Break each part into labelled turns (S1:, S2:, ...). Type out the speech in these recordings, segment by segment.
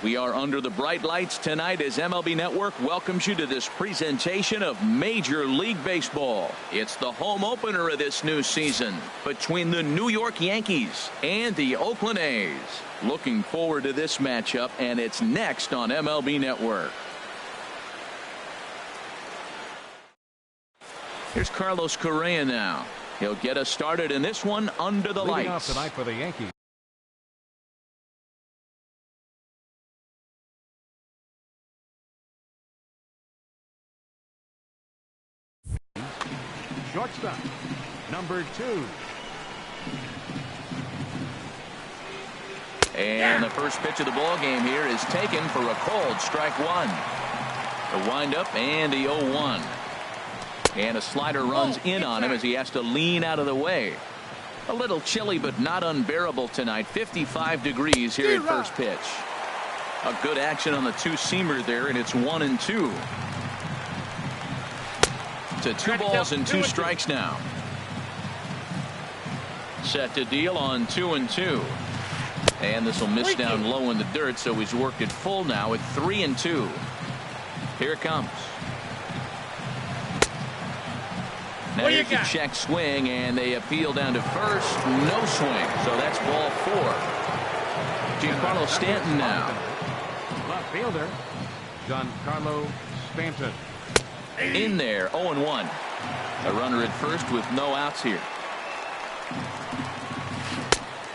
S1: We are under the bright lights tonight as MLB Network welcomes you to this presentation of Major League Baseball. It's the home opener of this new season between the New York Yankees and the Oakland A's. Looking forward to this matchup, and it's next on MLB Network. Here's Carlos Correa now. He'll get us started in this one under the lights.
S2: Off tonight for the Yankees. Shortstop, number 2.
S1: And the first pitch of the ball game here is taken for a called strike one. The windup and the 0-1. And a slider runs in on him as he has to lean out of the way. A little chilly but not unbearable tonight. 55 degrees here at first pitch. A good action on the two-seamer there, and it's 1-2. To 2 balls and 2 strikes now. Set to deal on 2-2. And this will miss down low in the dirt, so he's worked it full now at 3-2. Here it comes. Now here's the check swing, and they appeal down to first. No swing, so that's ball 4. Giancarlo Stanton now.
S2: Left fielder, Giancarlo Stanton.
S1: In there, 0-1. A runner at first with no outs here.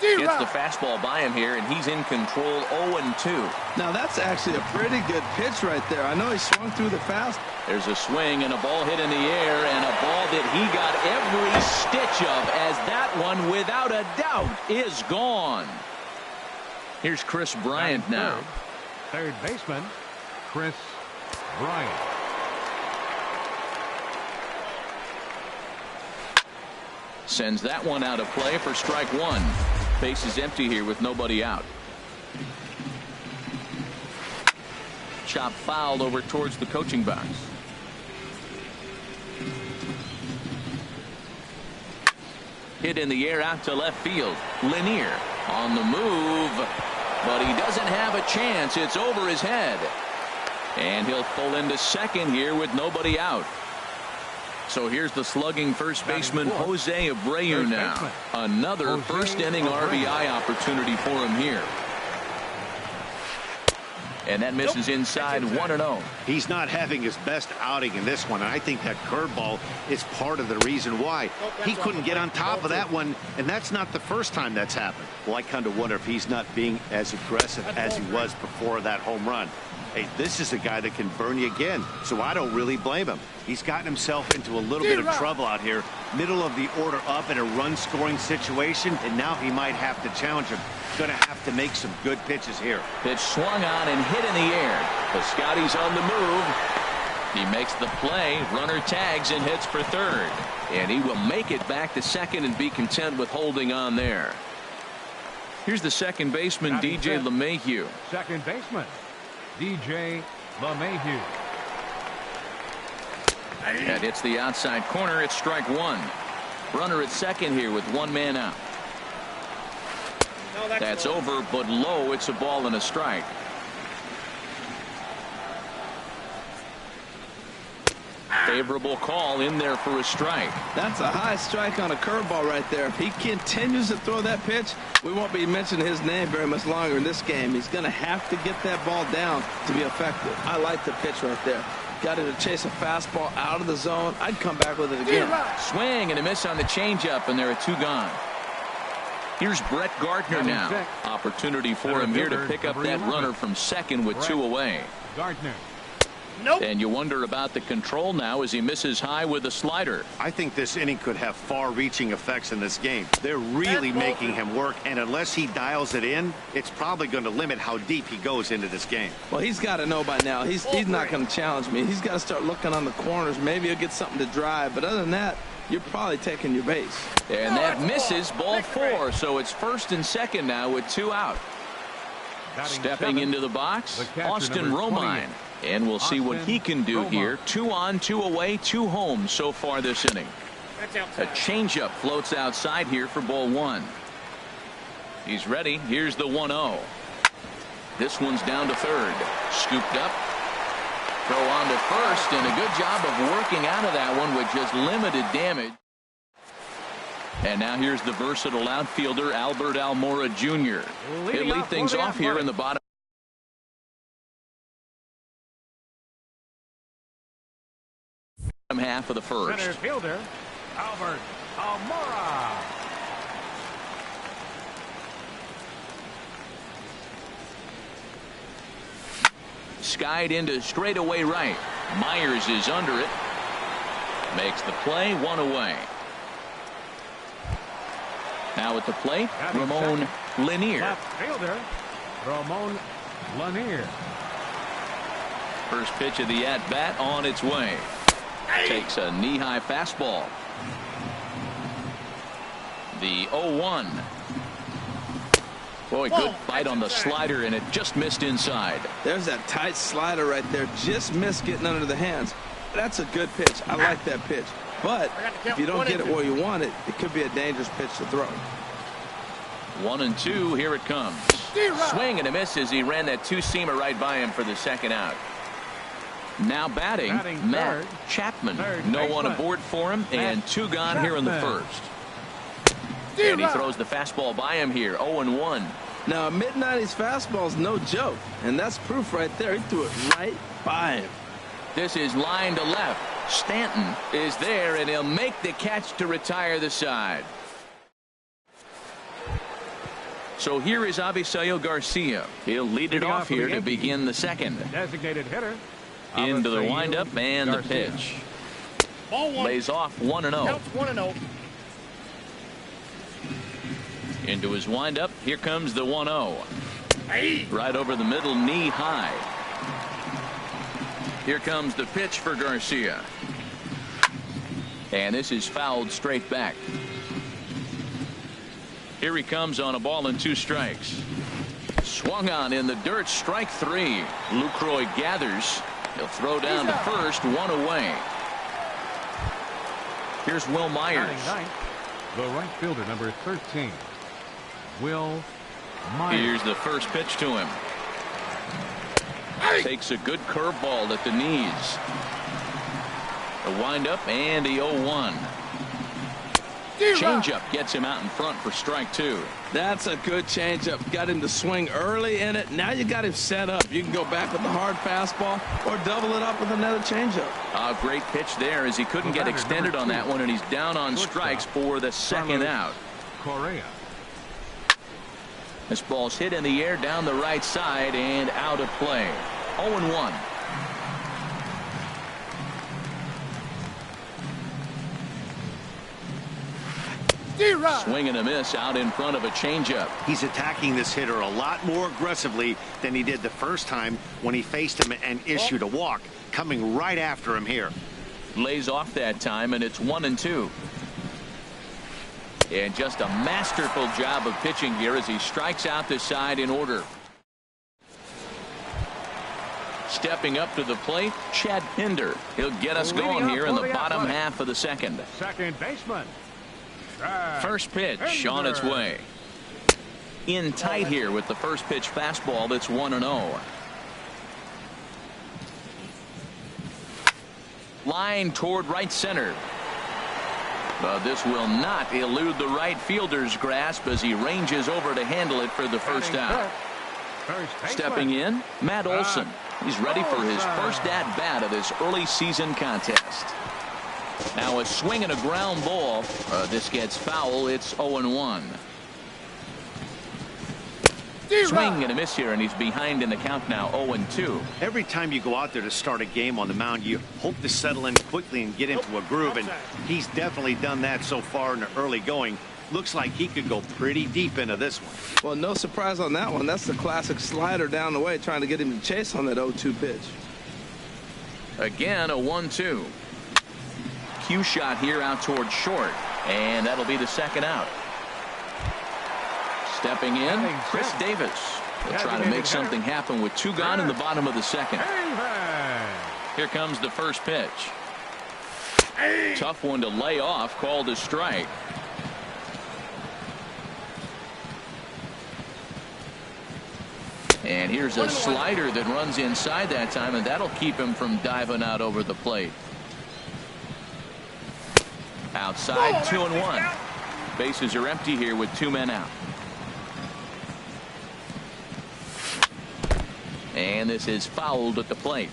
S1: Gets the fastball by him here, and he's in control. 0-2.
S3: Now that's actually a pretty good pitch right there. I know he swung through the fast.
S1: There's a swing and a ball hit in the air, and a ball that he got every stitch of, as that one without a doubt is gone. Here's Chris Bryant now.
S2: Third baseman, Chris Bryant.
S1: Sends that one out of play for strike one. Base is empty here with nobody out. Chop fouled over towards the coaching box. Hit in the air out to left field. Lanier on the move, but he doesn't have a chance. It's over his head. And he'll pull into second here with nobody out. So here's the slugging first baseman Jose Abreu now. Another first inning RBI opportunity for him here. And that misses inside 1-0.
S4: He's not having his best outing in this one, and I think that curveball is part of the reason why. He couldn't get on top of that one, and that's not the first time that's happened. Well, I kind of wonder if he's not being as aggressive as he was before that home run. Hey, this is a guy that can burn you again, so I don't really blame him. He's gotten himself into a little bit of trouble out here. Middle of the order up in a run-scoring situation, and now he might have to challenge him. Going to have to make some good pitches here.
S1: Pitch swung on and hit in the air. The Scotty's on the move. He makes the play. Runner tags and hits for third. And he will make it back to second and be content with holding on there. Here's the second baseman, DJ LeMahieu.
S2: Second baseman, DJ LeMahieu.
S1: That hits the outside corner. It's strike one. Runner at second here with 1 man out. That's over, but low. It's a ball and a strike. Favorable call in there for a strike.
S3: That's a high strike on a curveball right there. If he continues to throw that pitch, we won't be mentioning his name very much longer in this game. He's going to have to get that ball down to be effective. I like the pitch right there. Got him to chase a fastball out of the zone. I'd come back with it again.
S1: Swing and a miss on the changeup, and there are 2 gone. Here's Brett Gardner now. Opportunity for him here to pick up that runner from second with 2 away.
S2: Gardner.
S4: Nope.
S1: And you wonder about the control now as he misses high with a slider.
S4: I think this inning could have far-reaching effects in this game. They're really making him work, and unless he dials it in, it's probably going to limit how deep he goes into this game.
S3: Well, he's got to know by now. He's not going to challenge me. He's got to start looking on the corners. Maybe he'll get something to drive, but other than that, you're probably taking your base.
S1: And that misses, ball 4. So it's first and second now with 2 out. Stepping into the box, Austin Romine. And we'll see what he can do here. 2 on, 2 away, 2 home so far this inning. A changeup floats outside here for ball 1. He's ready. Here's the 1-0. This one's down to third. Scooped up. Throw on to first, and a good job of working out of that one with just limited damage. And now here's the versatile outfielder, Albert Almora Jr. He'll lead things off here in the bottom half of the first.
S2: Center fielder, Albert Almora.
S1: Skied into straightaway right. Myers is under it. Makes the play, one away. Now at the plate, Ramon Lanier.
S2: Left fielder, Ramon Lanier.
S1: First pitch of the at-bat on its way. Takes a knee-high fastball. The 0-1. Boy, good bite on the slider, and it just missed inside.
S3: There's that tight slider right there. Just missed getting under the hands. That's a good pitch. I like that pitch. But if you don't get it where you want it, it could be a dangerous pitch to throw.
S1: 1-2, here it comes. Swing and a miss as he ran that two-seamer right by him for the second out. Now batting Matt Chapman. No one aboard for him, and two gone here in the first. And he throws the fastball by him here, 0-1.
S3: Now, a mid-90s fastball is no joke, and that's proof right there. He threw it right by him.
S1: This is line to left. Stanton is there, and he'll make the catch to retire the side. So here is Avisail Garcia. He'll lead it off here to begin the second.
S2: Designated hitter.
S1: Into the windup and the pitch. Lays off 1-0. Into his windup. Here comes the 1-0. Right over the middle, knee high. Here comes the pitch for Garcia. And this is fouled straight back. Here he comes on a ball and 2 strikes. Swung on in the dirt, strike 3. Lucroy gathers. He'll throw down to first, 1 away. Here's Will Myers.
S2: The right fielder, number 13. Will Myers.
S1: Here's the first pitch to him. Takes a good curveball at the knees. A windup and a 0-1. Changeup gets him out in front for strike 2.
S3: That's a good changeup. Got him to swing early in it. Now you got him set up. You can go back with the hard fastball or double it up with another changeup.
S1: A great pitch there as he couldn't get extended on that one, and he's down on strikes for the second out.
S2: Correa.
S1: This ball's hit in the air down the right side and out of play. 0-1. Swing and a miss out in front of a changeup.
S4: He's attacking this hitter a lot more aggressively than he did the first time when he faced him and issued a walk, coming right after him here.
S1: Lays off that time, and it's 1-2. And just a masterful job of pitching here as he strikes out the side in order. Stepping up to the plate, Chad Pinder. He'll get us going here in the bottom half of the second.
S2: Second baseman.
S1: First pitch on its way. In tight here with the first pitch fastball. That's 1-0. Line toward right center. But this will not elude the right fielder's grasp as he ranges over to handle it for the first out. Stepping in, Matt Olson. He's ready for his first at-bat of this early season contest. Now a swing and a ground ball. This gets foul. It's 0-1. Swing and a miss here, and he's behind in the count now, 0-2.
S4: Every time you go out there to start a game on the mound, you hope to settle in quickly and get into a groove, and he's definitely done that so far in the early going. Looks like he could go pretty deep into this one.
S3: Well, no surprise on that one. That's the classic slider down the way, trying to get him to chase on that 0-2 pitch.
S1: Again, a 1-2. Cue shot here out towards short, and that'll be the second out. Stepping in, Chris Davis. He'll try to make something happen with 2 gone in the bottom of the second. Here comes the first pitch. Tough one to lay off, called a strike. And here's a slider that runs inside that time, and that'll keep him from diving out over the plate. Outside, 2-1. Bases are empty here with 2 men out. And this is fouled at the plate.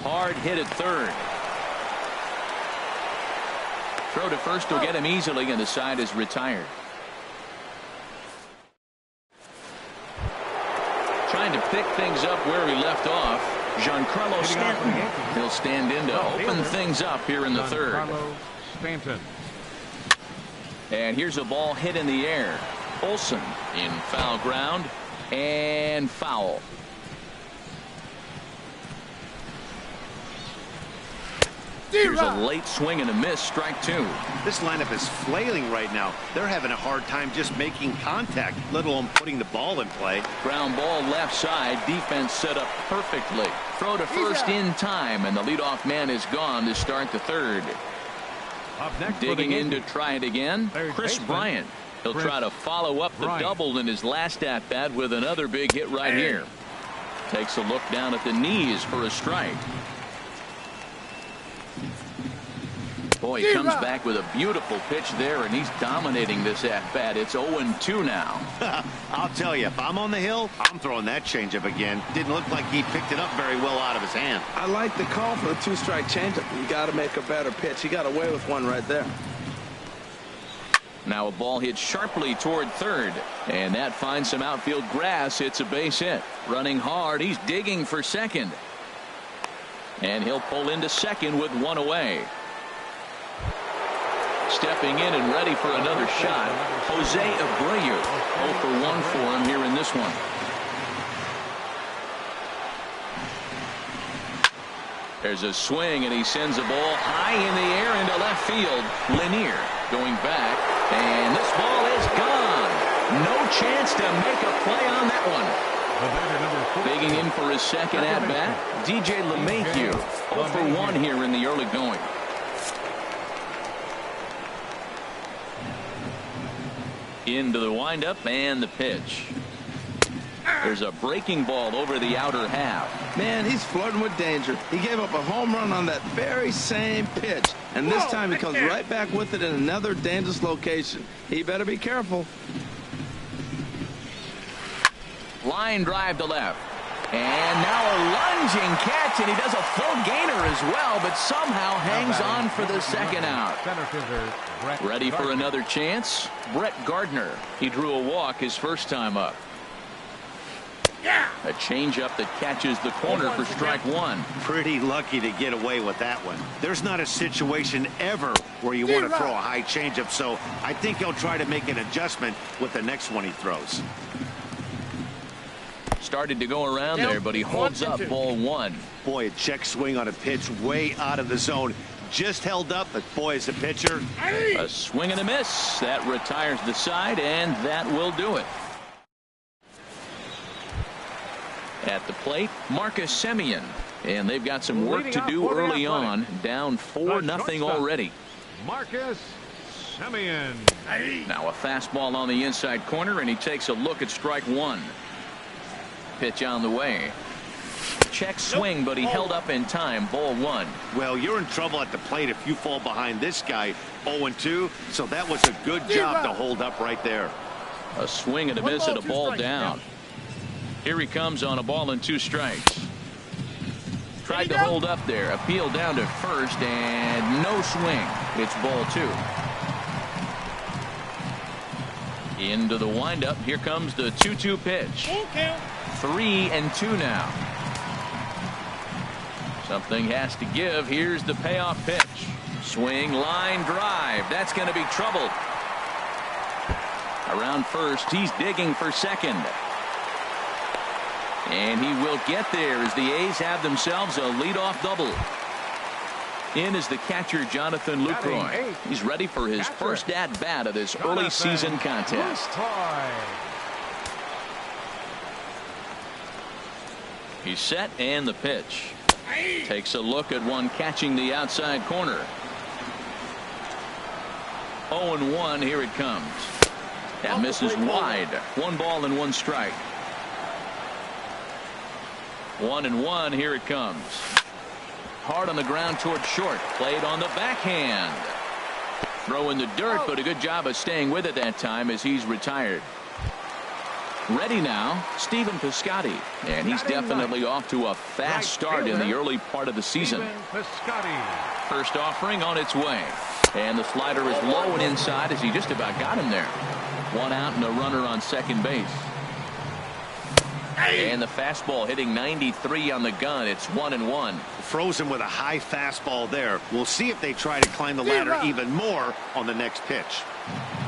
S1: Hard hit at third. Throw to first will get him easily, and the side is retired. Trying to pick things up where he left off, Giancarlo Stanton. He'll stand in to open things up here in the third.
S2: Stanton.
S1: And here's a ball hit in the air. Olsen in foul ground and foul. Here's a late swing and a miss, strike 2.
S4: This lineup is flailing right now. They're having a hard time just making contact, let alone putting the ball in play.
S1: Ground ball left side, defense set up perfectly. Throw to first in time, and the leadoff man is gone to start the third.
S2: Up next,
S1: digging in to try it again, Chris Bryant. He'll try to follow up the double in his last at bat with another big hit right here. Takes a look down at the knees for a strike. Boy, he comes back with a beautiful pitch there, and he's dominating this at-bat. It's 0-2 now.
S4: I'll tell you, if I'm on the hill, I'm throwing that changeup again. Didn't look like he picked it up very well out of his hand.
S3: I like the call for the 2-strike changeup. You got to make a better pitch. He got away with one right there.
S1: Now a ball hit sharply toward third, and that finds some outfield grass. It's a base hit. Running hard, he's digging for second. And he'll pull into second with one away. Stepping in and ready for another shot, Jose Abreu. 0 for 1 for him here in this one. There's a swing, and he sends a ball high in the air into left field. Lanier going back, and this ball is gone. No chance to make a play on that one. Digging in for his second at-bat, DJ LeMahieu. 0 for 1 here in the early going. Into the windup and the pitch. There's a breaking ball over the outer half.
S3: Man, he's flirting with danger. He gave up a home run on that very same pitch, and this time he comes right back with it in another dangerous location. He better be careful.
S1: Line drive to left. And now a lunging catch, and he does a full gainer as well, but somehow hangs on for the second out. Ready for another chance? Brett Gardner. He drew a walk his first time up. A changeup that catches the corner for strike 1.
S4: Pretty lucky to get away with that one. There's not a situation ever where you want to throw a high changeup, so I think he'll try to make an adjustment with the next one he throws.
S1: Started to go around there, but he holds up ball 1.
S4: Boy, a check swing on a pitch way out of the zone. Just held up, but boy, as a pitcher.
S1: A swing and a miss. That retires the side, and that will do it. At the plate, Marcus Semien. And they've got some work to do early on. Down 4-0 already.
S2: Marcus Semien.
S1: Now a fastball on the inside corner, and he takes a look at strike 1. Pitch on the way. Check swing, but he held up in time. Ball 1.
S4: Well, you're in trouble at the plate if you fall behind this guy. 0-2, so that was a good job to hold up right there.
S1: A swing and a miss at a ball down. Here he comes on a ball and 2 strikes. Tried to hold up there. Appeal down to first, and no swing. It's ball 2. Into the windup. Here comes the 2-2 pitch. 3-2 now. Something has to give. Here's the payoff pitch. Swing, line drive. That's going to be trouble. Around first, he's digging for second. And he will get there as the A's have themselves a leadoff double. In is the catcher, Jonathan Lucroy. He's ready for his first at-bat of this early season contest. He's set, and the pitch. Takes a look at one catching the outside corner. 0-1. Here it comes. That misses wide. 1 ball and 1 strike. 1-1. Here it comes. Hard on the ground toward short. Played on the backhand. Throw in the dirt, but a good job of staying with it that time as he's retired. Ready now, Stephen Piscotty, and he's definitely off to a fast start in the early part of the season. First offering on its way, and the slider is low and inside as he just about got him there. 1 out and a runner on second base. And the fastball hitting 93 on the gun. It's 1-1.
S4: Frozen with a high fastball there. We'll see if they try to climb the ladder even more on the next pitch.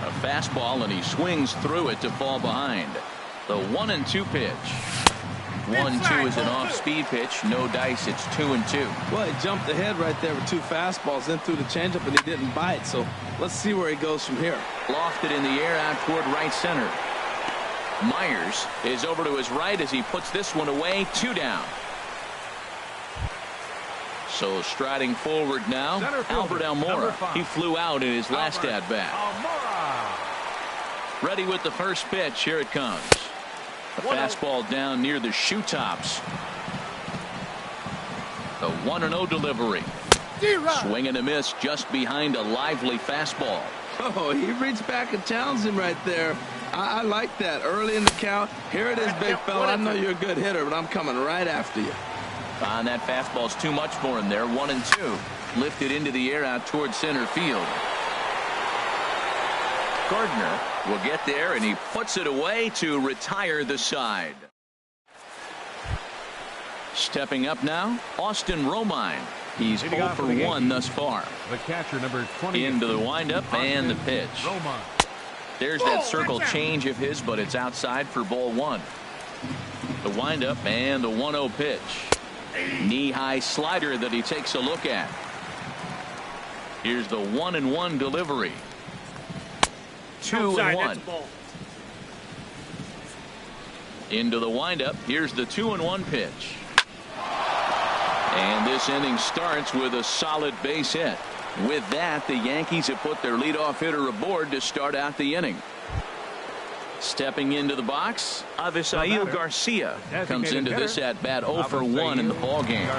S1: A fastball, and he swings through it to fall behind. The 1-2 pitch. 1-2 is an off-speed pitch. No dice. It's 2-2.
S3: Well, he jumped ahead right there with 2 fastballs, then threw the changeup, and he didn't bite. So let's see where he goes from here.
S1: Lofted in the air out toward right center. Myers is over to his right as he puts this one away. 2 down. So striding forward now, Albert Almora. He flew out in his last at-bat. Ready with the first pitch. Here it comes. The fastball down near the shoe tops. The 1-0 delivery. Swing and a miss just behind a lively fastball.
S3: Oh, he reached back and challenged him right there. I like that early in the count. Here it is, big fella. I know you're a good hitter, but I'm coming right after you.
S1: And that fastball's too much for him there. 1-2. Lifted into the air out towards center field. Gardner will get there, and he puts it away to retire the side. Stepping up now, Austin Romine. He's 0 for 1 thus far.
S2: The catcher, number 20.
S1: Into the windup and the pitch. There's that circle change of his, but it's outside for ball 1. The windup and the 1-0 pitch. Knee-high slider that he takes a look at. Here's the 1-1 delivery. 2-1. Into the windup. Here's the 2-1 pitch. And this inning starts with a solid base hit. With that, the Yankees have put their leadoff hitter aboard to start out the inning. Stepping into the box, Avisail Garcia comes into this at bat 0 for 1 in the ballgame.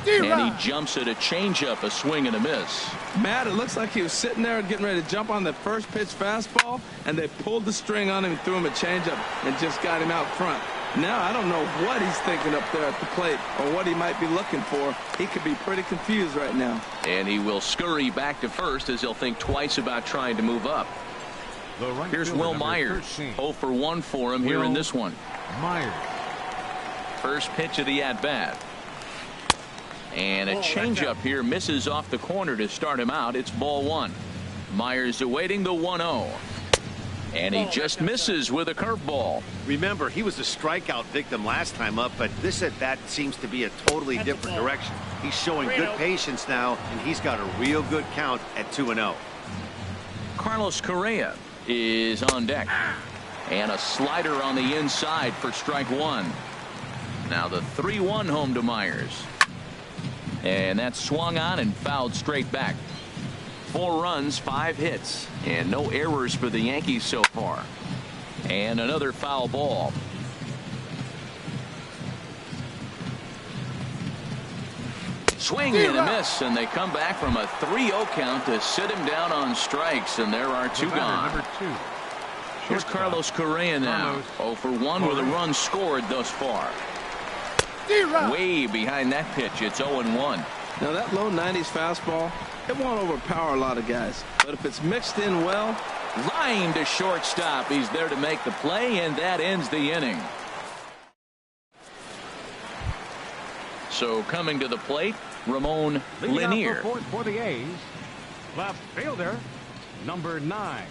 S1: And he jumps at a changeup, a swing and a miss.
S3: Matt, it looks like he was sitting there getting ready to jump on the first pitch fastball, and they pulled the string on him and threw him a changeup and just got him out front. Now I don't know what he's thinking up there at the plate or what he might be looking for. He could be pretty confused right now.
S1: And he will scurry back to first as he'll think twice about trying to move up. Here's Will Myers. 0 for 1 for him here in this one.
S2: Myers.
S1: First pitch of the at-bat. And a changeup here misses off the corner to start him out. It's ball 1. Myers awaiting the 1-0. And he just misses with a curveball.
S4: Remember, he was a strikeout victim last time up, but this at bat seems to be a totally different direction. He's showing good patience now, and he's got a real good count at 2-0.
S1: Carlos Correa is on deck. And a slider on the inside for strike 1. Now the 3-1 home to Myers. And that's swung on and fouled straight back. 4 runs, 5 hits, and no errors for the Yankees so far. And another foul ball. Swing and a miss, and they come back from a 3-0 count to sit him down on strikes, and there are 2 gone.
S2: Number 2.
S1: Here's Carlos Correa now. 0 for 1 with a run scored thus far. Way behind that pitch. It's 0-1.
S3: Now that low 90s fastball, it won't overpower a lot of guys, but if it's mixed in well.
S1: Line to shortstop. He's there to make the play, and that ends the inning. So coming to the plate, Ramon Lanier.
S2: For the A's, left fielder, number 9.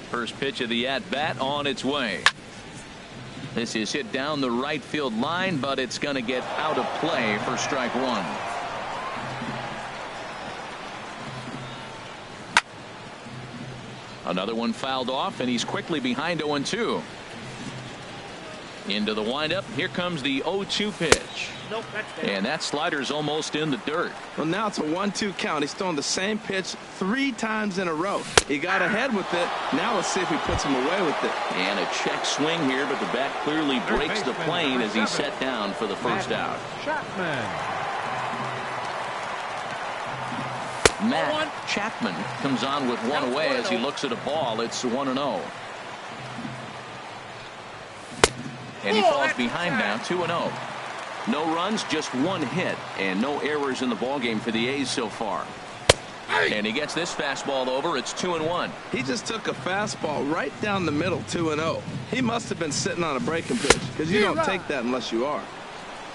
S1: First pitch of the at-bat on its way. This is hit down the right field line, but it's going to get out of play for strike 1. Another one fouled off, and he's quickly behind 0-2. Into the windup. Here comes the 0-2 pitch. And that slider's almost in the dirt.
S3: Well, now it's a 1-2 count. He's throwing the same pitch 3 times in a row. He got ahead with it. Now let's see if he puts him away with it.
S1: And a check swing here, but the bat clearly breaks the plane as he's set down for the first out. Matt Chapman comes on with one away as he looks at a ball. It's 1-0. And he falls behind now, 2-0. No runs, just 1 hit, and no errors in the ballgame for the A's so far. And he gets this fastball over. It's 2-1.
S3: He just took a fastball right down the middle, 2-0. He must have been sitting on a breaking pitch, because you don't take that unless you are.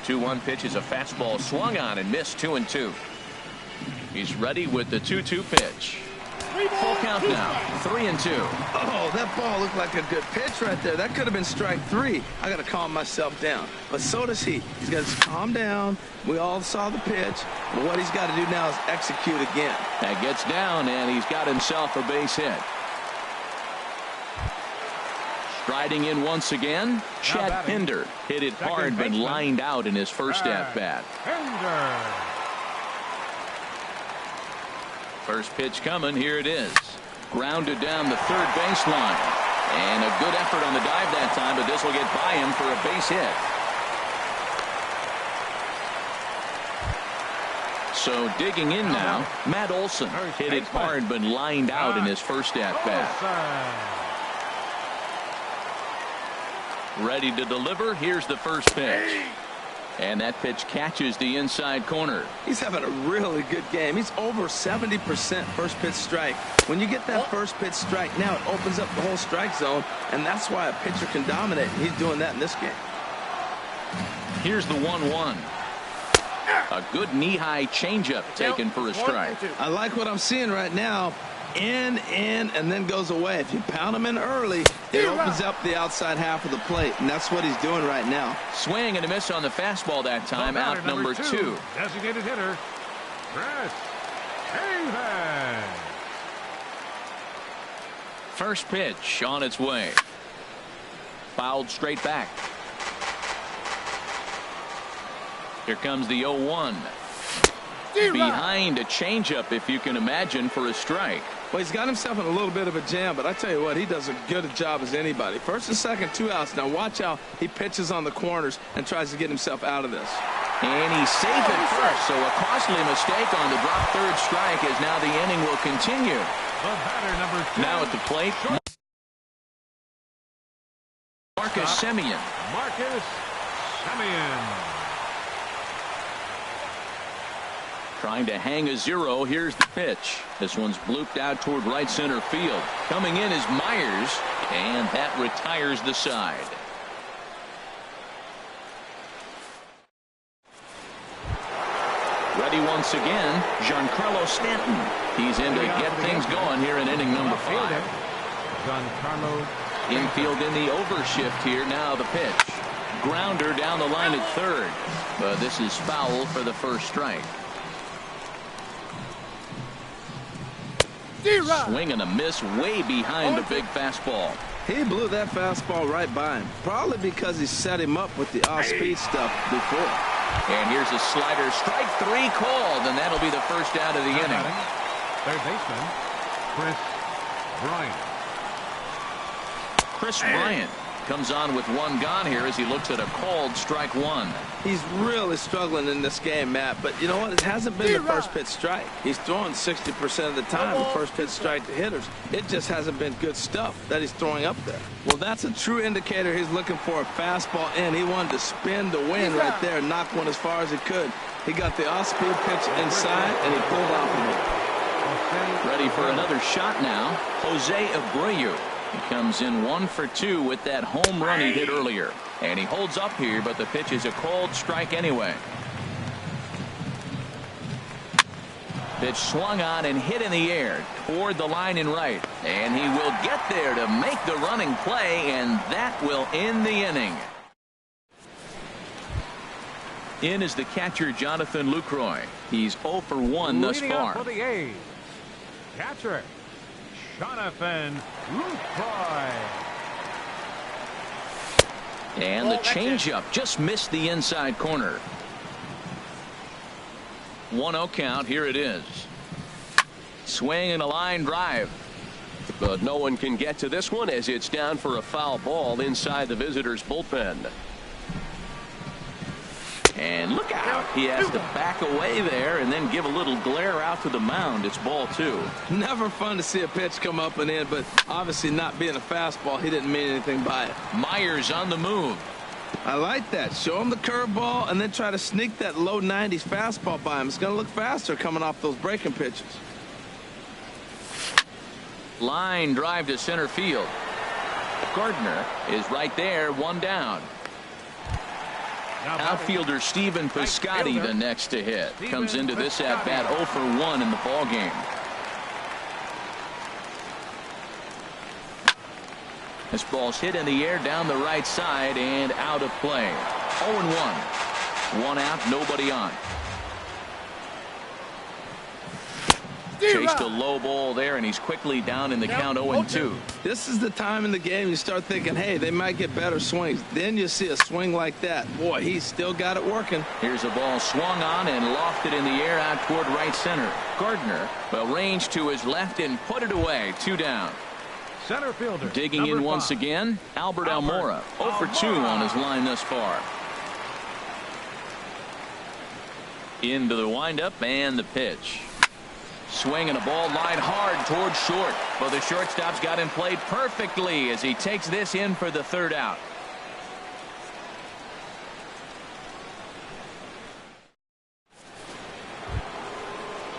S1: 2-1 pitch is a fastball swung on and missed, 2-2. He's ready with the 2-2 pitch. Full count now, 3-2.
S3: Oh, that ball looked like a good pitch right there. That could have been strike 3. I got to calm myself down. But so does he. He's got to calm down. We all saw the pitch. But what he's got to do now is execute again.
S1: That gets down, and he's got himself a base hit. Striding in once again, Chad Pinder hit it hard, but lined out in his first at-bat. First pitch coming. Here it is. Grounded down the third baseline. And a good effort on the dive that time, but this will get by him for a base hit. So digging in now, Matt Olson hit it hard, but lined out in his first at-bat. Ready to deliver. Here's the first pitch. And that pitch catches the inside corner.
S3: He's having a really good game. He's over 70% first pitch strike. When you get that first pitch strike, now it opens up the whole strike zone, and that's why a pitcher can dominate. He's doing that in this game.
S1: Here's the 1-1. A good knee-high changeup taken for a strike.
S3: I like what I'm seeing right now. In, and then goes away. If you pound him in early, it opens up the outside half of the plate, and that's what he's doing right now.
S1: Swing and a miss on the fastball that time. Out number 2.
S2: Designated hitter, Chris Davis.
S1: First pitch on its way. Fouled straight back. Here comes the 0-1. Behind a changeup, if you can imagine, for a strike.
S3: Well, he's got himself in a little bit of a jam, but I tell you what, he does as good a job as anybody. First and second, 2 outs. Now watch how he pitches on the corners and tries to get himself out of this.
S1: And he's safe at first, so a costly mistake on the drop third strike as now the inning will continue.
S2: The batter, number 10.
S1: Now at the plate, Marcus Semien.
S2: Marcus Semien.
S1: Trying to hang a 0. Here's the pitch. This one's blooped out toward right center field. Coming in is Myers, and that retires the side. Ready once again, Giancarlo Stanton. He's in to get things going here in inning number 5.
S2: Giancarlo.
S1: Infield in the overshift here. Now the pitch. Grounder down the line at third. But this is foul for the first strike. Swing and a miss way behind the big fastball.
S3: He blew that fastball right by him, probably because he set him up with the off-speed stuff before.
S1: And here's a slider. Strike 3 called, and that'll be the first out of the inning.
S2: Third baseman, Chris Bryant.
S1: Chris Bryant comes on with 1 gone here as he looks at a called strike 1.
S3: He's really struggling in this game, Matt, but you know what? It hasn't been the first pitch strike. He's throwing 60% of the time the first pitch strike to hitters. It just hasn't been good stuff that he's throwing up there. Well, that's a true indicator he's looking for a fastball in. He wanted to spin to win right there, knock one as far as he could. He got the off-speed pitch inside, and he pulled off of it.
S1: Ready for another shot now. Jose Abreu. He comes in 1 for 2 with that home run he hit earlier. And he holds up here, but the pitch is a called strike anyway. Pitch swung on and hit in the air toward the line in right. And he will get there to make the running play, and that will end the inning. In is the catcher, Jonathan Lucroy. He's 0 for 1 thus far.
S2: For the A's, catcher Jonathan Lucroy.
S1: And the changeup just missed the inside corner. 1-0 count. Here it is. Swing and a line drive.
S5: But no one can get to this one as it's down for a foul ball inside the visitors' bullpen.
S1: And look out. He has to back away there and then give a little glare out to the mound. It's ball 2.
S3: Never fun to see a pitch come up and in, but obviously not being a fastball, he didn't mean anything by it.
S1: Myers on the move.
S3: I like that. Show him the curveball and then try to sneak that low 90s fastball by him. It's going to look faster coming off those breaking pitches.
S1: Line drive to center field. Gardner is right there, 1 down. Outfielder Stephen Piscotty the next to hit. Comes into this at bat 0 for 1 in the ball game. This ball's hit in the air down the right side and out of play. 0-1. 1 out, nobody on. Chased a low ball there, and he's quickly down in the count 0-2.
S3: This is the time in the game you start thinking, hey, they might get better swings. Then you see a swing like that. Boy, he's still got it working.
S1: Here's a ball swung on and lofted in the air out toward right center. Gardner, well, range to his left and put it away. 2 down.
S2: Center fielder.
S1: Digging in once again, Albert Almora. 0 for 2 on his line thus far. Into the windup and the pitch. Swing and a ball line hard towards short. But the shortstop's got him played perfectly as he takes this in for the 3rd out.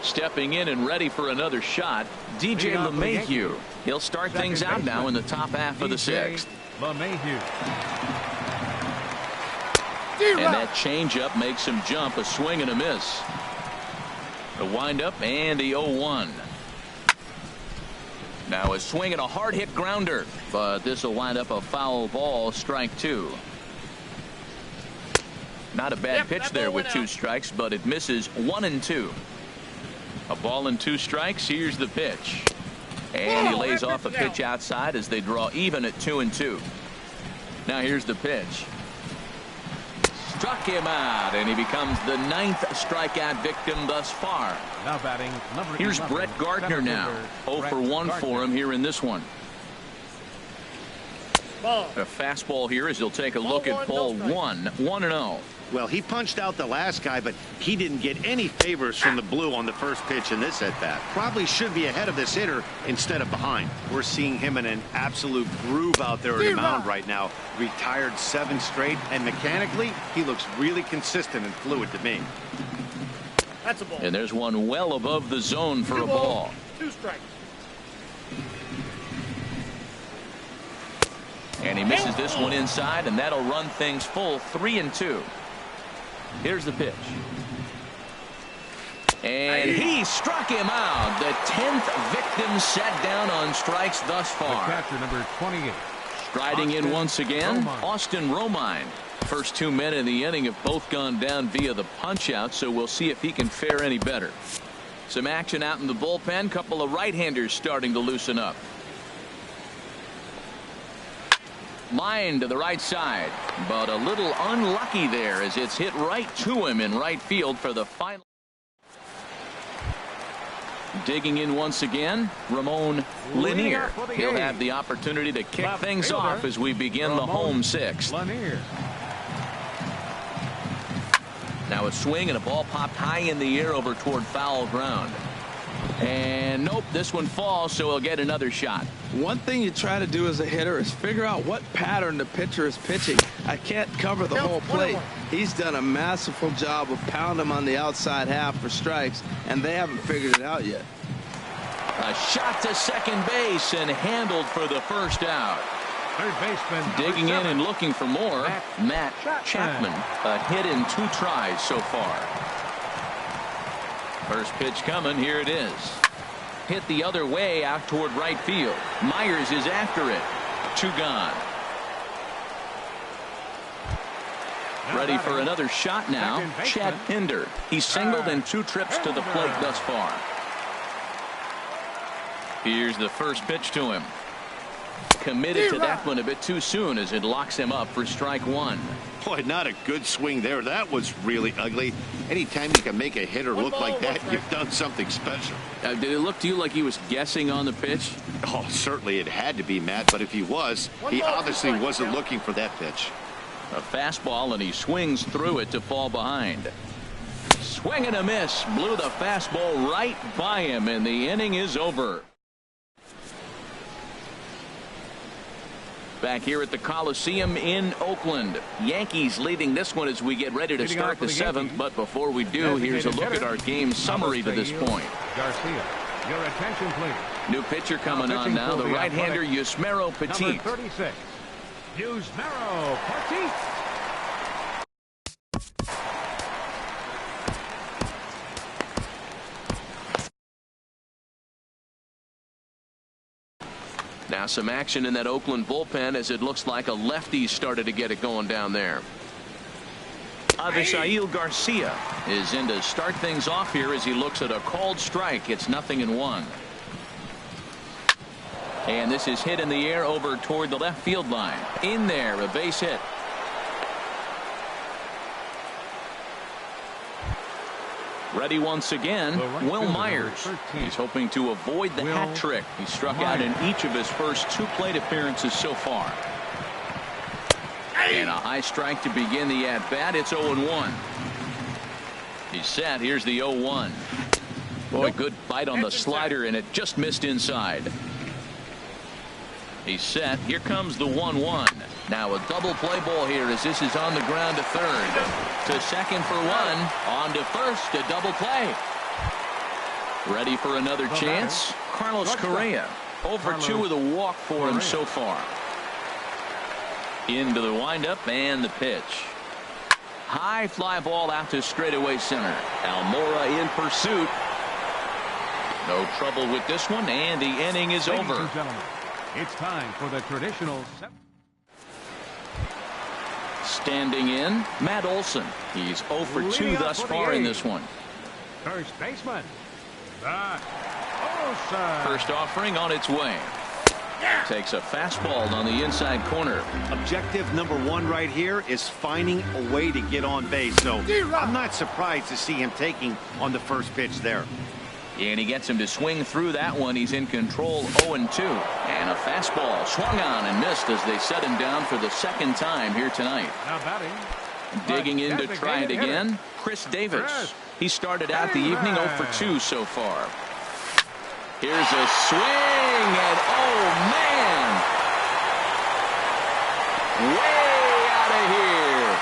S1: Stepping in and ready for another shot, DJ LeMahieu. He'll start things out now in the top half of the 6th.
S2: LeMahieu.
S1: And that changeup makes him jump. A swing and a miss. The windup and the 0-1. Now a swing and a hard hit grounder, but this will wind up a foul ball. Strike 2. Not a bad pitch there with 2 strikes, but it misses 1-2. A ball and 2 strikes. Here's the pitch. And he lays off a pitch outside as they draw even at 2-2. Now here's the pitch. Struck him out, and he becomes the 9th strikeout victim thus far.
S2: Now batting
S1: Here's Brett Gardner now. 0 for 1 for him here in this one. A fastball here as he'll take a look at ball 1. 1-0.
S4: Well, he punched out the last guy, but he didn't get any favors from the blue on the first pitch in this at-bat. Probably should be ahead of this hitter instead of behind. We're seeing him in an absolute groove out there at the mound right now. Retired 7 straight, and mechanically, he looks really consistent and fluid to me.
S1: That's a ball. And there's one well above the zone for a ball.
S6: 2 strikes.
S1: And he misses this one inside, and that'll run things full. 3-2. Here's the pitch. And he struck him out. The 10th victim set down on strikes thus far.
S2: Catcher number 28.
S1: Striding in once again, Austin Romine. First 2 men in the inning have both gone down via the punch out, so we'll see if he can fare any better. Some action out in the bullpen. Couple of right-handers starting to loosen up. Line to the right side, but a little unlucky there as it's hit right to him in right field for the final. Digging in once again, Ramon Lanier. He'll have the opportunity to kick things off as we begin the home 6th. Now a swing and a ball popped high in the air over toward foul ground. And nope, this one falls, so he'll get another shot.
S3: One thing you try to do as a hitter is figure out what pattern the pitcher is pitching. I can't cover the whole plate. He's done a masterful job of pounding him on the outside half for strikes, and they haven't figured it out yet.
S1: A shot to second base and handled for the 1st out.
S2: Third baseman
S1: digging in and looking for more. Matt Chapman. A hit in 2 tries so far. First pitch coming. Here it is. Hit the other way out toward right field. Myers is after it. 2 gone. Ready for another shot now. Chad Pinder. He's singled in 2 trips to the plate thus far. Here's the first pitch to him. Committed to that one a bit too soon as it locks him up for strike one.
S4: Boy, not a good swing there. That was really ugly. Anytime you can make a hitter look like that, you've done something special.
S1: Did it look to you like he was guessing on the pitch?
S4: Oh, certainly it had to be, Matt, but if he was, he obviously wasn't looking for that pitch.
S1: A fastball, and he swings through it to fall behind. Swing and a miss. Blew the fastball right by him, and the inning is over. Back here at the Coliseum in Oakland. Yankees leading this one as we get ready to start the seventh. But before we do, here's a look at our game summary to this point.
S2: Garcia, your attention, please.
S1: New pitcher coming on now, the right-hander Yusmeiro Petit.
S2: Number 36, Yusmeiro Petit.
S1: Now some action in that Oakland bullpen as it looks like a lefty started to get it going down there. Avisail Garcia is in to start things off here as he looks at a called strike. It's 0-1. And this is hit in the air over toward the left field line. In there, a base hit. Ready once again, Will Myers. He's hoping to avoid the hat trick. He struck out in each of his first 2 plate appearances so far. And a high strike to begin the at-bat. It's 0-1. He's set. Here's the 0-1. Boy, good bite on the slider, and it just missed inside. He's set. Here comes the 1-1. Now a double play ball here as this is on the ground to third. To second for one. On to first. A double play. Ready for another chance. Carlos Correa. 0-for-2 with a walk for him so far. Into the windup and the pitch. High fly ball out to straightaway center. Almora in pursuit. No trouble with this one, and the inning is over.
S2: Ladies and gentlemen, it's time for the traditional.
S1: Standing in, Matt Olson. He's 0-for-2 thus far in this one.
S2: First baseman, Matt Olson.
S1: First offering on its way. Takes a fastball on the inside corner.
S4: Objective number 1 right here is finding a way to get on base. So I'm not surprised to see him taking on the first pitch there.
S1: And he gets him to swing through that one. He's in control, 0-2. And a fastball swung on and missed as they set him down for the second time here tonight.
S2: Now batting.
S1: Digging in to try it again, Chris Davis. He started out the evening 0-for-2 so far. Here's a swing, and oh man! Way out of here.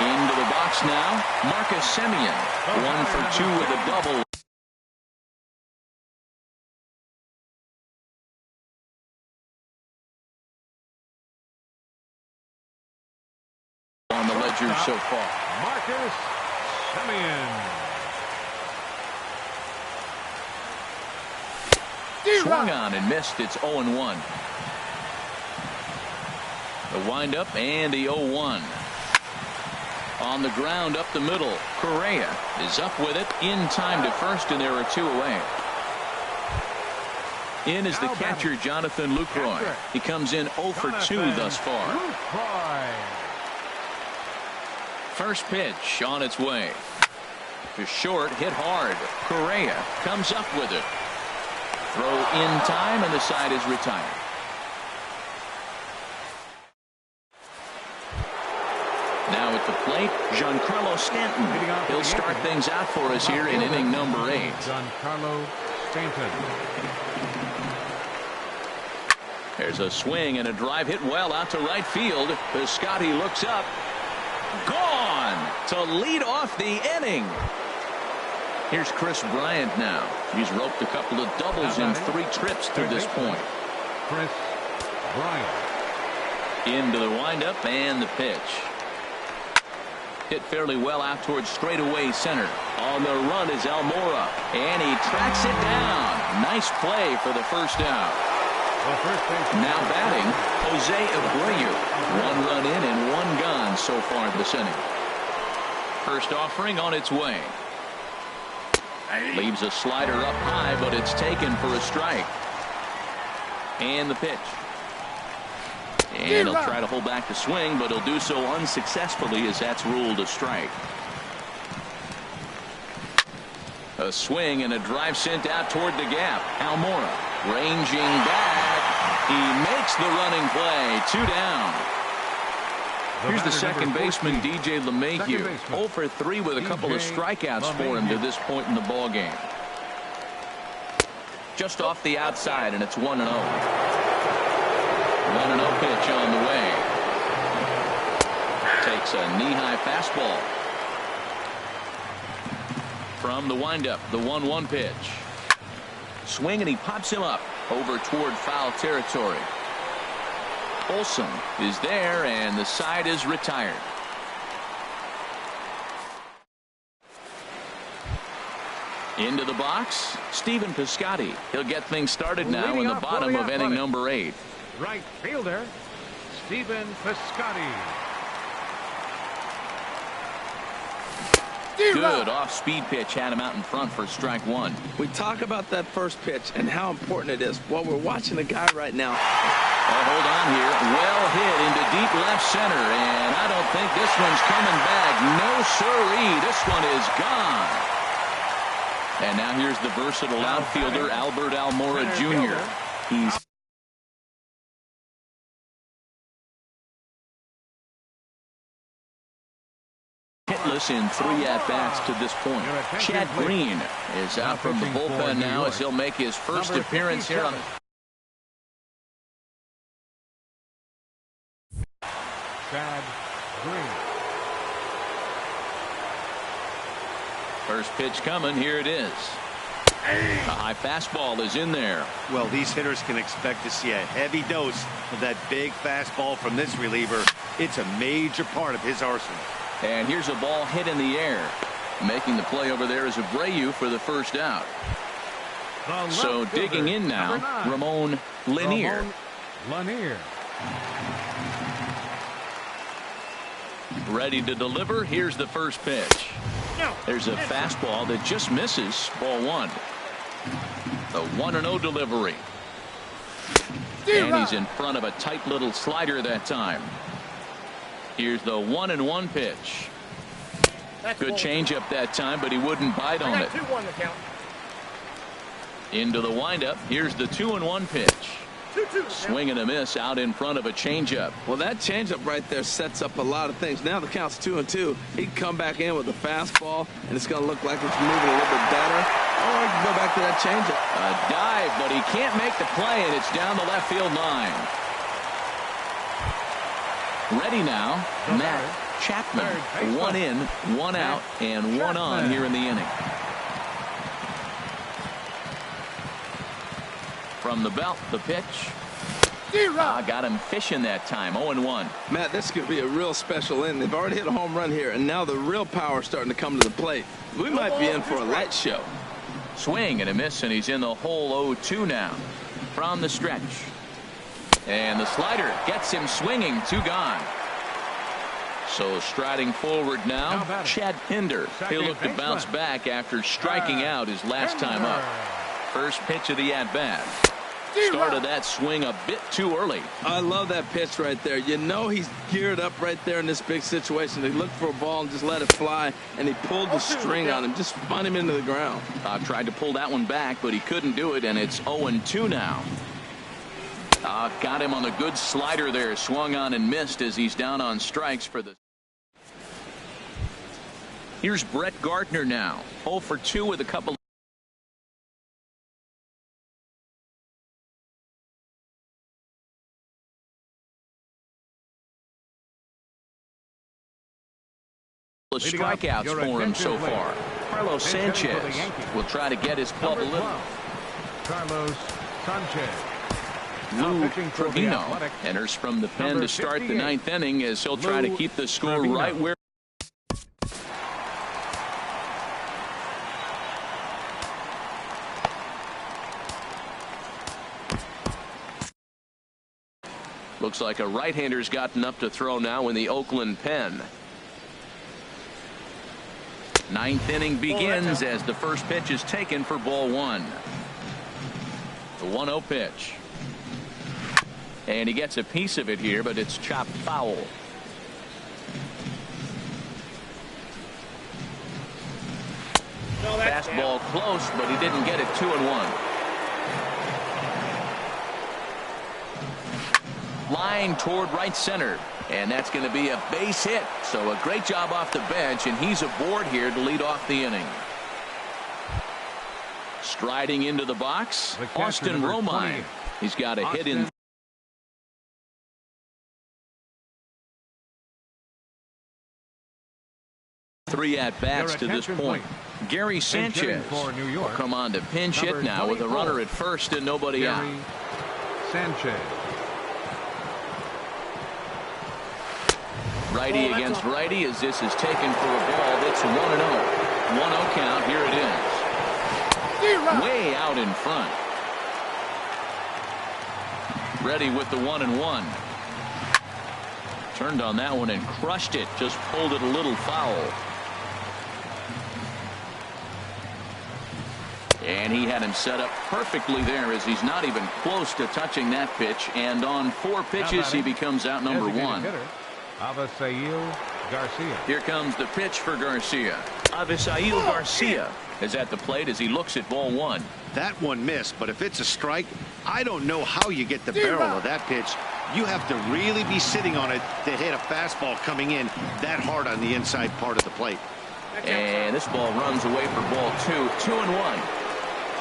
S1: Into the box now, Marcus Semien. 1-for-2 with a double. On the ledger so far.
S2: Marcus Semien.
S1: Swung on and missed. It's 0-1. The windup and the 0-1. On the ground up the middle. Correa is up with it in time to first, and there are 2 away. In is the catcher, Jonathan Lucroy. He comes in 0-for-2 thus far. First pitch on its way. To short, hit hard. Correa comes up with it. Throw in time, and the side is retired. Now at the plate, Giancarlo Stanton. He'll start things out for us here in inning number 8.
S2: Giancarlo Stanton.
S1: There's a swing and a drive hit well out to right field. Piscotty looks up. Gone to lead off the inning. Here's Chris Bryant now. He's roped a couple of doubles in 3 trips to this point.
S2: Chris Bryant.
S1: Into the windup and the pitch. Hit fairly well out towards straightaway center. On the run is Almora, and he tracks it down. Nice play for the first out. Now batting, Jose Abreu. 1 run in and 1 gone so far this inning. First offering on its way. Leaves a slider up high, but it's taken for a strike. And the pitch. And he'll try to hold back the swing, but he'll do so unsuccessfully as that's ruled a strike. A swing and a drive sent out toward the gap. Almora ranging back. He makes the running play. 2 down. Here's the second baseman, DJ LeMahieu. 0 for 3 with a couple of strikeouts for him to this point in the ball game. Just off the outside, and it's 1-0. 1-0 pitch on the way. Takes a knee-high fastball. From the windup, the 1-1 pitch. Swing, and he pops him up over toward foul territory. Olson is there, and the side is retired. Into the box, Stephen Piscotty. He'll get things started now in the bottom of inning number 8.
S2: Right fielder, Stephen Piscotty.
S1: Good off-speed pitch had him out in front for strike 1.
S3: We talk about that first pitch and how important it is. Well, we're watching a guy right now.
S1: Oh, hold on here. Well hit into deep left center, and I don't think this one's coming back. No siree. This one is gone. And now here's the versatile outfielder, Albert Almora Jr. He's hitless in 3 at-bats to this point. Chad Green is out from the bullpen now as he'll make his first appearance here on
S2: Chad Green.
S1: First pitch coming. Here it is. A high fastball is in there.
S4: Well, these hitters can expect to see a heavy dose of that big fastball from this reliever. It's a major part of his arsenal.
S1: And here's a ball hit in the air. Making the play over there is Abreu for the first out. So digging in now, Ramon Lanier. Ready to deliver. Here's the first pitch. There's a fastball that just misses. Ball 1. The 1-0 delivery. And he's in front of a tight little slider that time. Here's the 1-1 pitch. Good changeup that time, but he wouldn't bite on it. Into the windup. Here's the 2-1 pitch. Swing and a miss out in front of a changeup.
S3: Well, that changeup right there sets up a lot of things. Now the count's 2-2. He can come back in with a fastball, and it's going to look like it's moving a little bit better. Or he can go back to that changeup.
S1: A dive, but he can't make the play, and it's down the left field line. Ready now, Matt Chapman. 1 in, 1 out, and 1 on here in the inning. From the belt, the pitch. Got him fishing that time. 0-1.
S3: Matt, this could be a real special inning. They've already hit a home run here, and now the real power is starting to come to the plate. We might be in for a light show.
S1: Swing and a miss, and he's in the hole. 0-2 now. From the stretch. And the slider gets him swinging. 2 gone. So striding forward now, Chad Pinder. He'll look to bounce back after striking out his last time up. First pitch of the at-bat. Started that swing a bit too early.
S3: I love that pitch right there. You know he's geared up right there in this big situation. He looked for a ball and just let it fly, and he pulled the string on him, just spun him into the ground.
S1: Tried to pull that one back, but he couldn't do it, and it's 0-2 now. Got him on the good slider there. Swung on and missed as he's down on strikes for the. Here's Brett Gardner now. 0 for 2 with a couple. Strikeouts for him so far. Carlos Sanchez will try to get his club a little.
S2: Carlos Sanchez.
S1: Lou Trevino enters from the pen to start the 9th inning as he'll try to keep the score right where. Looks like a right-hander's gotten up to throw now in the Oakland pen. 9th inning begins as the first pitch is taken for ball 1. The 1-0 pitch. And he gets a piece of it here, but it's chopped foul. Fastball close, but he didn't get it. 2-1. Line toward right center. And that's going to be a base hit. So a great job off the bench, and he's aboard here to lead off the inning. Striding into the box, Austin Romine. He's got a hit in 3 at-bats to this point. Gary Sanchez will come on to pinch hit now with a runner at first and nobody out.
S2: Sanchez.
S1: Righty against righty as this is taken for a ball. That's 1-0. 1-0 count. Here it is. Way out in front. Ready with the 1-1. Turned on that one and crushed it. Just pulled it a little foul. And he had him set up perfectly there as he's not even close to touching that pitch. And on 4 pitches, he becomes out number 1.
S2: Avisail Garcia.
S1: Here comes the pitch for Garcia. Avisail Garcia is at the plate as he looks at ball 1.
S4: That one missed, but if it's a strike, I don't know how you get the barrel of that pitch. You have to really be sitting on it to hit a fastball coming in that hard on the inside part of the plate.
S1: And this ball runs away for ball 2. 2-1.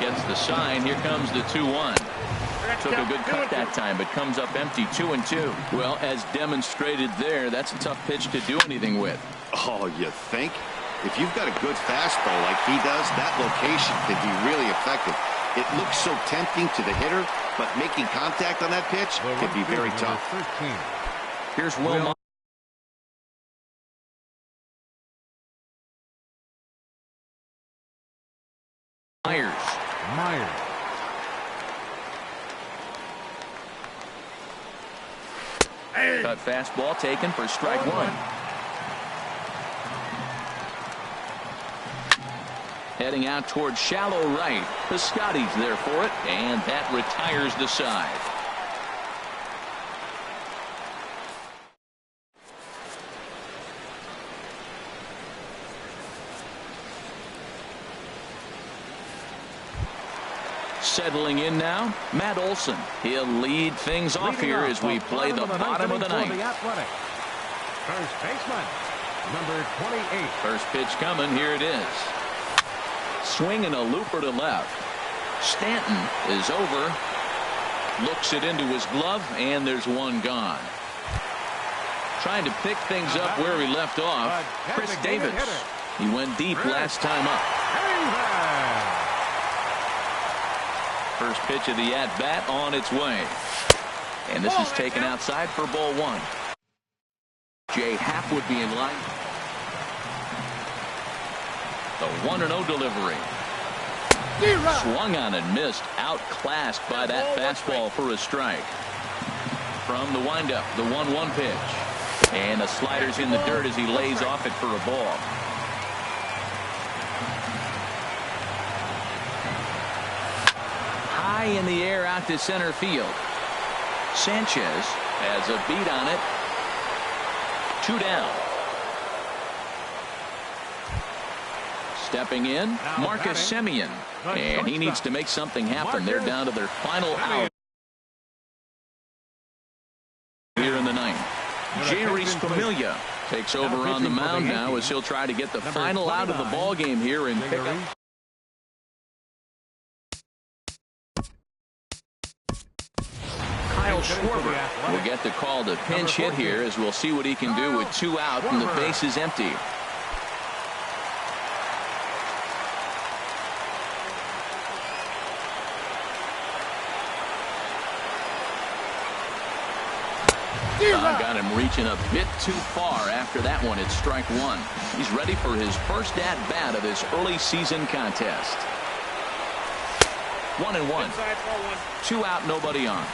S1: Gets the sign. Here comes the 2-1. Took a good cut that time, but comes up empty. 2-2. Well, as demonstrated there, that's a tough pitch to do anything with.
S4: Oh, you think? If you've got a good fastball like he does, that location can be really effective. It looks so tempting to the hitter, but making contact on that pitch can be very tough.
S1: Here's Will
S2: Myers.
S1: Cut fastball taken for strike 1. Heading out towards shallow right. Piscotty's there for it, and that retires the side. Settling in now, Matt Olson. He'll lead things off here as we play the bottom of the ninth.
S2: First baseman, number 28.
S1: First pitch coming. Here it is. Swinging a looper to left. Stanton is over. Looks it into his glove, and there's one gone. Trying to pick things up where he left off. Chris Davis. He went deep last time up. First pitch of the at-bat on its way. And this is taken outside for ball 1. Jay Happ would be in line. The 1-0 delivery. Swung on and missed. Outclassed by that fastball for a strike. From the windup, the 1-1 pitch. And the slider's in the dirt as he lays off it for a ball. High in the air out to center field. Sanchez has a beat on it. 2 down. Stepping in, Marcus Semien. And he needs to make something happen. They're down to their final out here in the ninth. Jerry Familia takes over on the mound now as he'll try to get the final out of the ball game here and pick up. Kyle Schwarber will get the call to pinch hit here as we'll see what he can do with 2 out and the base is empty. Got him reaching a bit too far after that one. It's strike 1. He's ready for his first at-bat of this early season contest. 1-1. 2 out, nobody on.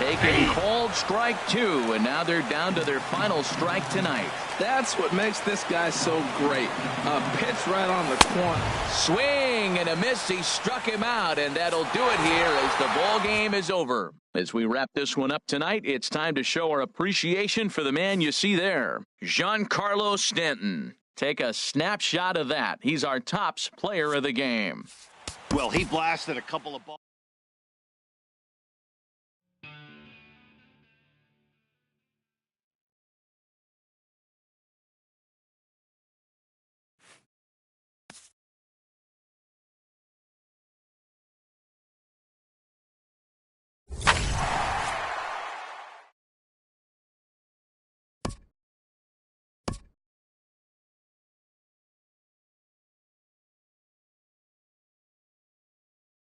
S1: Taking called strike 2, and now they're down to their final strike tonight.
S3: That's what makes this guy so great. A pitch right on the corner.
S1: Swing and a miss. He struck him out, and that'll do it here as the ball game is over. As we wrap this one up tonight, it's time to show our appreciation for the man you see there, Giancarlo Stanton. Take a snapshot of that. He's our tops player of the game.
S4: Well, he blasted a couple of balls.